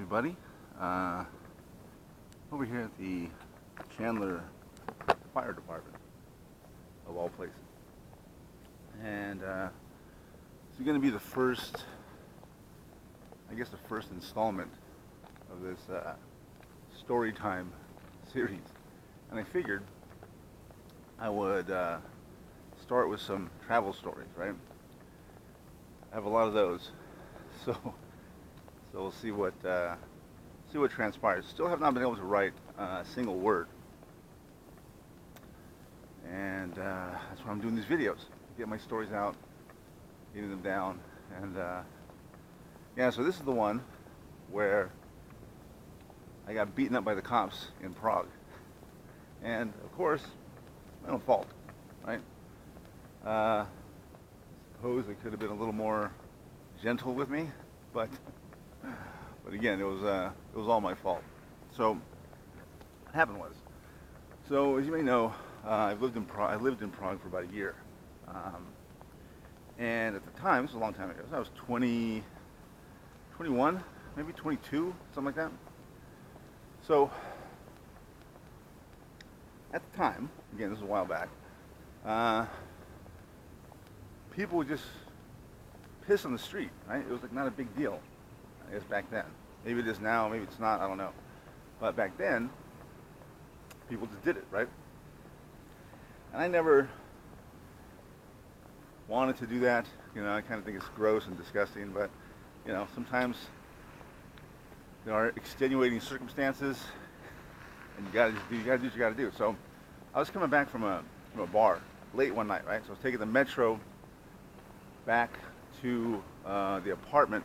everybody. Over here at the Chandler Fire Department, of all places. And this is going to be the first, the first installment of this story time series. And I figured I would start with some travel stories, right? I have a lot of those, so we'll see what transpires. Still have not been able to write a single word, and that's why I'm doing these videos. Get my stories out, getting them down, and yeah. So this is the one where I got beaten up by the cops in Prague, and of course, my own fault, right? Suppose they could have been a little more gentle with me, but again, it was all my fault. So what happened was, so as you may know, I lived in Prague for about a year, and at the time, this was a long time ago. So I was 21, maybe 22, something like that. So at the time, again, this was a while back, people would just piss on the street, right? It was like not a big deal, I guess, back then. Maybe it is now, maybe it's not, I don't know. But back then, people just did it, right? And I never wanted to do that. You know, I kind of think it's gross and disgusting, but, you know, sometimes there are extenuating circumstances, and you gotta do what you gotta do. So I was coming back from a bar late one night, right? So I was taking the metro back to the apartment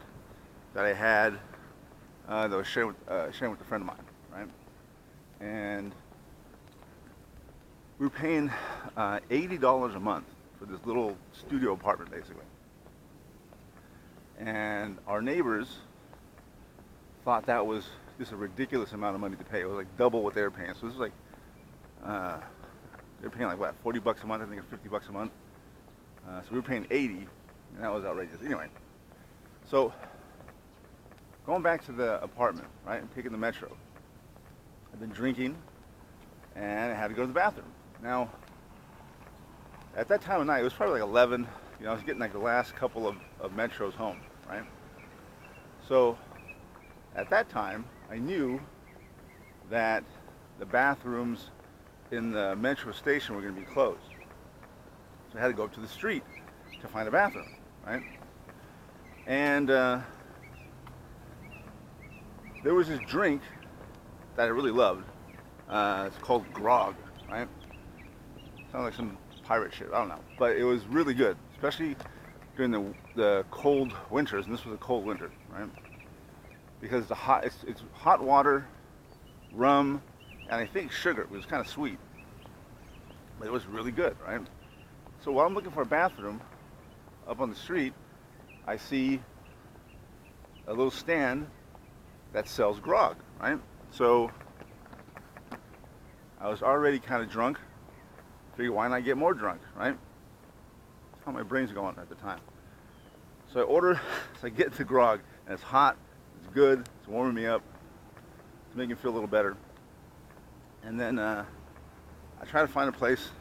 that I had that I was sharing with a friend of mine, right? And we were paying $80 a month for this little studio apartment, basically. And our neighbors thought that was just a ridiculous amount of money to pay. It was like double what they were paying. So this was like, they were paying like what, 40 bucks a month, I think, or 50 bucks a month. So we were paying 80, and that was outrageous. Anyway, so going back to the apartment, right, and taking the metro. I've been drinking, and I had to go to the bathroom. Now, at that time of night, it was probably like 11. You know, I was getting like the last couple of metros home, right? So at that time, I knew that the bathrooms in the metro station were going to be closed. So I had to go up to the street to find a bathroom, right? And there was this drink that I really loved. It's called grog, right? Sounds like some pirate shit, I don't know. But it was really good, especially during the cold winters, and this was a cold winter, right? Because it's hot water, rum, and I think sugar. It was kind of sweet, but it was really good, right? So while I'm looking for a bathroom up on the street, I see a little stand that sells grog, right? So I was already kind of drunk. Figured, why not get more drunk, right? That's how my brain's going at the time. So I order, so I get the grog, and it's hot, it's good, it's warming me up, it's making me feel a little better. And then I try to find a place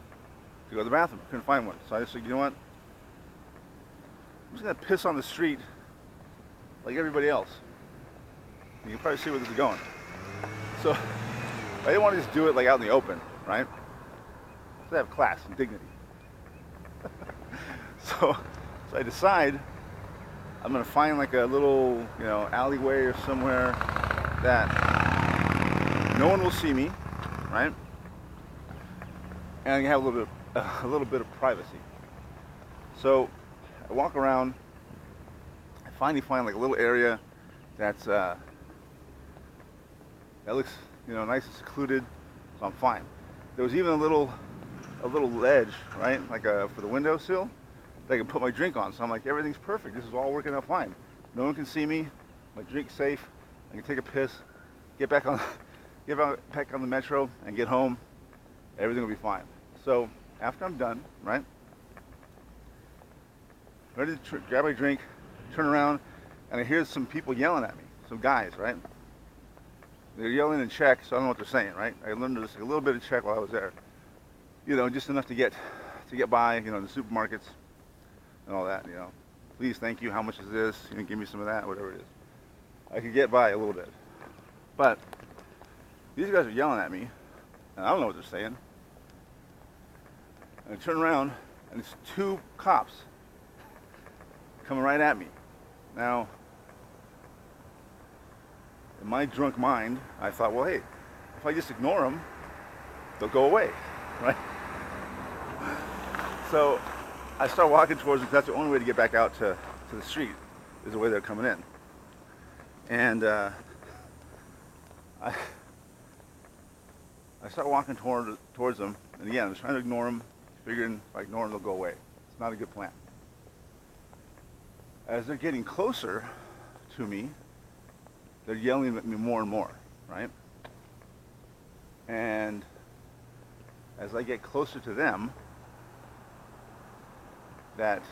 to go to the bathroom. I couldn't find one. So I just said, you know what? I'm just gonna piss on the street like everybody else. You can probably see where this is going. So I didn't want to just do it like out in the open, right? So I have class and dignity. so I decide I'm gonna find like a little, you know, alleyway or somewhere that no one will see me, right? And I can have a little bit of privacy. So I walk around. I finally find like a little area that's that looks, you know, nice and secluded. So I'm fine. There was even a little ledge, right, like for the windowsill that I can put my drink on. So I'm like, everything's perfect. This is all working out fine. No one can see me. My drink's safe. I can take a piss, get back on the metro, and get home. Everything will be fine. So after I'm done, right, ready to grab my drink, turn around, and I hear some people yelling at me, some guys, right? They're yelling in Czech, so I don't know what they're saying, right? I learned just a little bit of Czech while I was there. You know, just enough to get by, you know, in the supermarkets and all that, you know. Please, thank you, how much is this? You know, give me some of that, whatever it is. I could get by a little bit. But these guys are yelling at me, and I don't know what they're saying. And I turn around, and it's two cops coming right at me. Now, in my drunk mind, I thought, well, hey, if I just ignore them, they'll go away, right? So I start walking towards them because that's the only way to get back out to the street, is the way they're coming in. And I start walking towards them, and again, I was trying to ignore them, figuring if I ignore them, they'll go away. It's not a good plan. As they're getting closer to me, they're yelling at me more and more, right? And as I get closer to them, that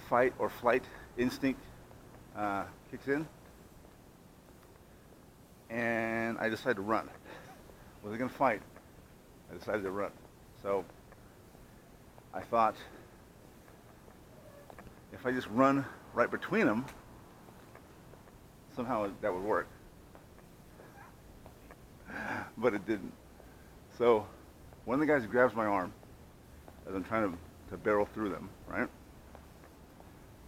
fight or flight instinct kicks in, and I decide to run. Was I going to fight? I decided to run. So I thought, if I just run right between them, somehow that would work. But it didn't. So one of the guys grabs my arm as I'm trying to barrel through them, right?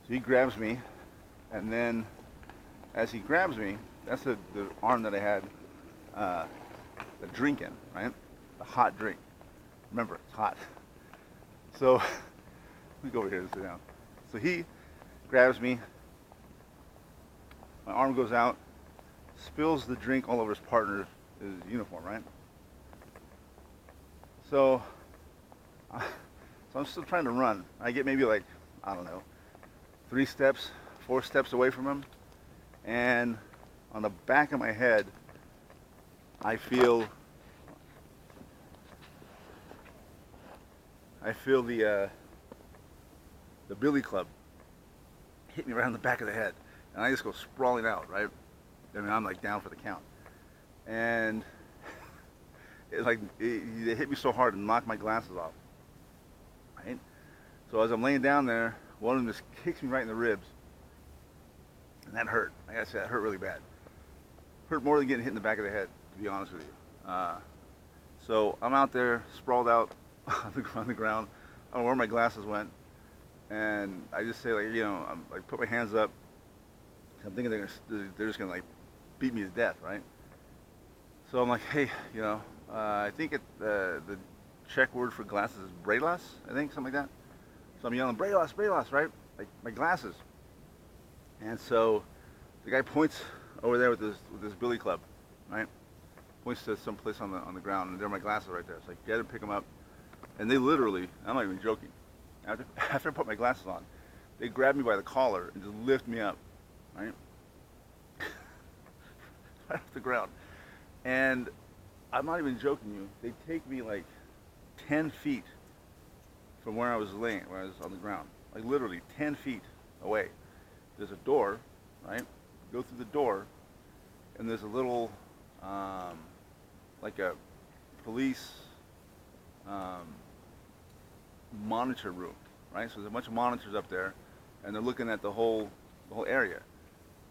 So he grabs me, and then as he grabs me, that's the arm that I had the drink in, right? The hot drink. Remember, it's hot. So let me go over here and sit down. So he grabs me, my arm goes out, spills the drink all over his partner's uniform, right? So I'm still trying to run. I get maybe like, I don't know, 3 steps, 4 steps away from him, and on the back of my head, I feel the billy club hit me right on the back of the head, and I just go sprawling out, right? I mean, I'm like down for the count, and it hit me so hard and knocked my glasses off, right? So as I'm laying down there, one of them just kicks me right in the ribs, and that hurt. I gotta say, that hurt really bad. Hurt more than getting hit in the back of the head, to be honest with you. So I'm out there, sprawled out on the ground. I don't know where my glasses went, and I just say, like, you know, I put my hands up. I'm thinking they're just gonna like beat me to death, right? So I'm like, hey, you know, I think the Czech word for glasses is brelas, I think, something like that. So I'm yelling, brelas, brelas, right? Like my glasses. And so the guy points over there with this billy club, right? Points to some place on the ground, and there are my glasses right there. It's like, get him, pick them up. And they literally, I'm not even joking, after I put my glasses on, they grab me by the collar and just lift me up, right? Right off the ground. And I'm not even joking you, they take me like 10 feet from where I was laying, where I was on the ground. Like literally 10 feet away. There's a door, right? Go through the door, and there's a little, like a police monitor room, right? So there's a bunch of monitors up there, and they're looking at the whole area.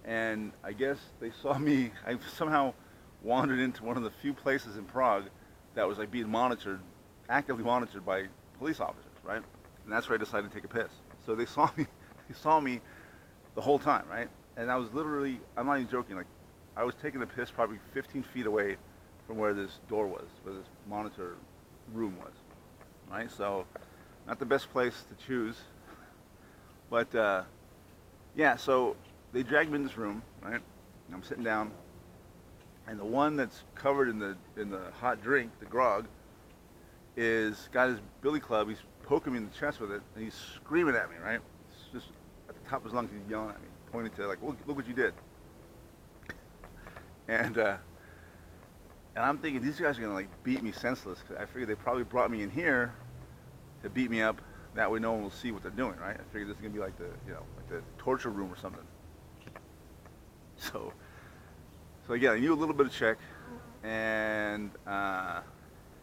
And I guess they saw me. I somehow wandered into one of the few places in Prague that was like being monitored, actively monitored by police officers, right? And that's where I decided to take a piss. So they saw me. They saw me the whole time, right? And I was literally, I'm not even joking, like I was taking a piss probably 15 feet away from where this door was, where this monitor room was, right? So not the best place to choose, but yeah, so they dragged me in this room, right? And I'm sitting down, and the one that's covered in the hot drink, the grog, got his billy club. He's poking me in the chest with it, and he's screaming at me, right? It's just at the top of his lungs, he's yelling at me, pointing to, like, look what you did. And I'm thinking, these guys are gonna like beat me senseless. Cause I figured they probably brought me in here to beat me up. That way, no one will see what they're doing, right? I figured this is gonna be like the torture room or something. So So again, I knew a little bit of Czech, and I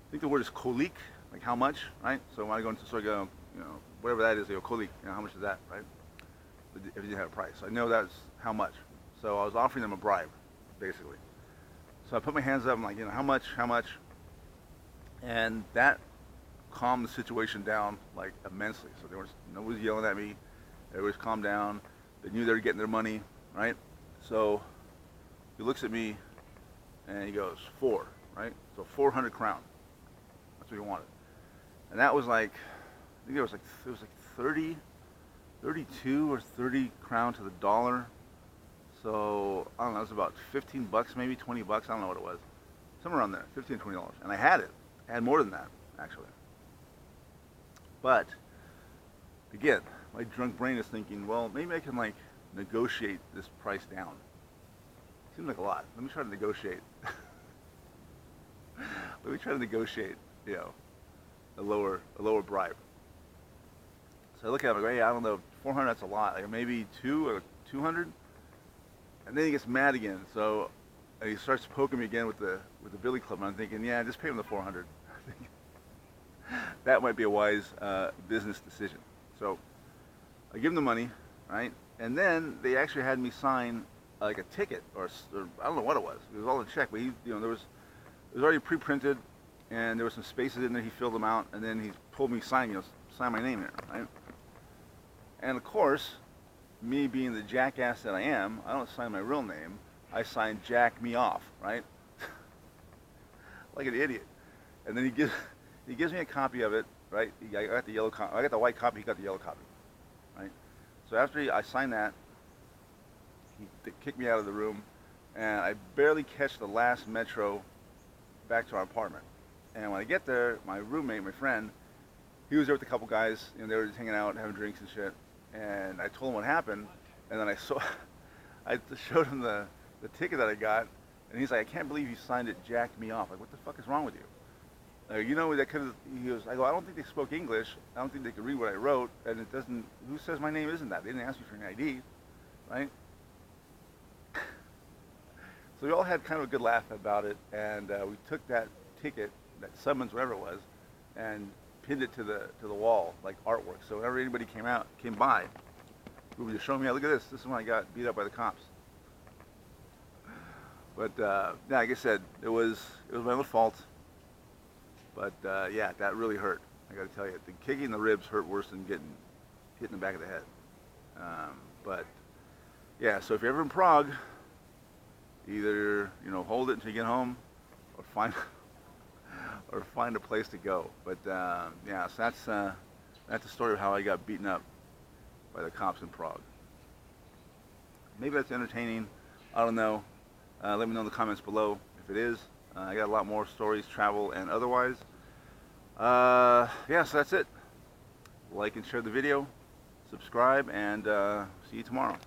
think the word is kolik, like how much, right? So when I go into the store, I go, whatever that is, they go kolik, how much is that, right? If you didn't have a price. I know that's how much. So I was offering them a bribe, basically. So I put my hands up, I'm like, how much? And that calmed the situation down like immensely. So nobody's yelling at me. Everybody's calmed down. They knew they were getting their money, right? So he looks at me and he goes, 4, right? So 400 crown. That's what he wanted. And that was like, I think it was like 30, 32 or 30 crown to the dollar. So I don't know, it was about 15 bucks, maybe 20 bucks. I don't know what it was. Somewhere around there, $15, $20. And I had it. I had more than that, actually. But again, my drunk brain is thinking, well, maybe I can like negotiate this price down. Seems like a lot. Let me try to negotiate. Let me try to negotiate, a lower bribe. So I look at him, I go, hey, I don't know, 400, that's a lot. Like maybe 200. And then he gets mad again. So he starts poking me again with the billy club. And I'm thinking, yeah, just pay him the 400. That might be a wise business decision. So I give him the money, right? And then they actually had me sign like a ticket, or I don't know what it was. It was all in Czech, but it was already pre-printed, and there were some spaces in there. He filled them out, and then he pulled me sign my name here, right? And of course, me being the jackass that I am, I don't sign my real name. I sign Jack Me Off, right? Like an idiot. And then he gives me a copy of it, right? I got the yellow copy. I got the white copy. He got the yellow copy, right? So after I signed that, they kicked me out of the room, and I barely catch the last metro back to our apartment. And when I get there, my roommate, my friend, he was there with a couple guys. They were just hanging out, having drinks and shit. And I told him what happened, and then I showed him the ticket that I got, and he's like, I can't believe you signed it, Jack Me Off. Like, what the fuck is wrong with you? That could have, I go, I don't think they spoke English. I don't think they could read what I wrote, and it doesn't, who says my name isn't that? They didn't ask me for an ID, right? So we all had kind of a good laugh about it, and we took that ticket, that summons, whatever it was, and pinned it to the wall, like artwork. So whenever anybody came by, we would just show me, look at this. This is when I got beat up by the cops. But yeah, like I said, it was my own fault. But yeah, that really hurt. I got to tell you, the kicking in the ribs hurt worse than getting hit in the back of the head. But yeah, so if you're ever in Prague, either hold it until you get home, or find a place to go. But yeah, so that's the story of how I got beaten up by the cops in Prague. Maybe that's entertaining. I don't know. Let me know in the comments below if it is. I got a lot more stories, travel and otherwise. Yeah, so that's it. Like and share the video, subscribe, and see you tomorrow.